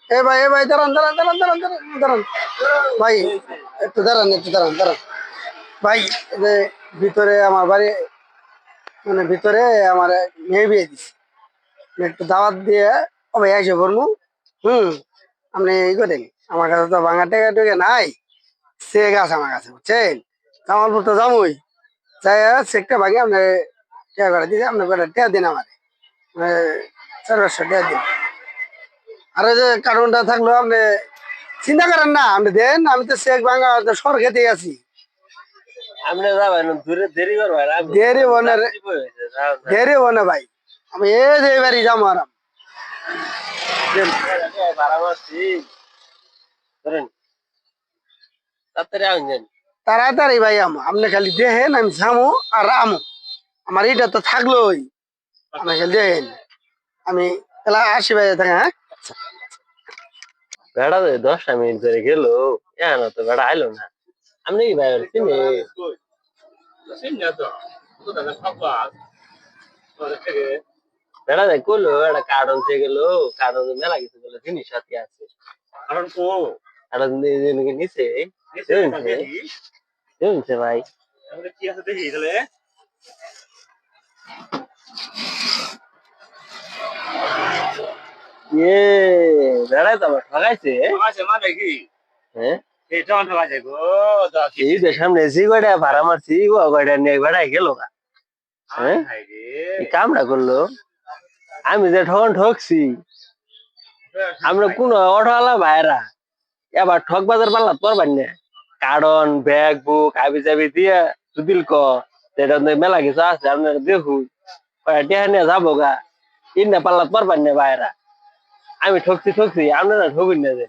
এ ভাই দাঁড়ান দাঁড়ান দাঁড়ান দাঁড়ান দাঁড়ান দাঁড়ান ভাই, একটু দাঁড়ান দাঁড়ান ভাই। এই যে ভিতরে আমার বাড়ি, মানে ভিতরে আমার মেয়ে বিয়ে দিচ্ছে, একটু দাওয়াত দিয়ে ও ভাই এসে পড়বো। হুম, আপনি ই করেন, আমার কাছে তো ভাঙা টেকা টেকে নাই, চেক আছে আমার কাছে, বুঝছেন? জামালপুর তো যাবোই, যাই চেকটা ভাঙি আপনি টেকা করে দিতে, আপনি করে টেকা দিন আমার, 400 টাকা দিন। আর ওই যে কার্টুনটা থাকলো আপনি চিন্তা করেন না, আপনি দেন, আমি তো চেক ভাঙা সর খেতে আছি। আপনি যাবেন দূরে দেরি করবেন দেরি বনে দেরি বনে ভাই, আমি এই যে এবারই যাবো আরাম। ভাড়া মারছি ধরেন তাড়াতাড়ি আনছেন। তাড়াতাড়ি ভাই আমো, আপনি খালি দেখেন আমি যাবো আর আমো, আমার এটা তো থাকলোই, আপনি খালি দেখেন আমি তাহলে আসি ভাই, থাকে হ্যাঁ। বেড়া 10টা মিনিট ধরে গেল, এখনো তো বেড়া আইলো না। আপনি কি ভাই চিনি বেড়া করলো একটা কার্টন সে গেল, কার্টন মেলা কিছু বলে জিনিস সাথে আছে। কার্টন নিচে শুনছে ভাই। কি আছে দেখি তাহলে। ইয়ে বেড়াই তো আমার ঠকাইছে। মানে কি হ্যাঁ এই তো সামনে যে কয়টা ভাড়া মারছি ও কয়টা নিয়ে বেড়াই গেল না। হ্যাঁ এই কামটা করলো, আমি যে ঠকছি আমরা কোন অটোওয়ালা ভাইরা এবার ঠক বাজার পারলাম পারবেন না। কার্টন ব্যাগ বুক আবি জাবি দিয়ে দুদিল ক যেটা মেলা কিছু আছে আপনারা দেখুন, টেহা নিয়ে যাবো গা, ইন না পারলাম পারবেন না ভাইরা। আমি ঠকছি আপনারা ঠকুন না যে।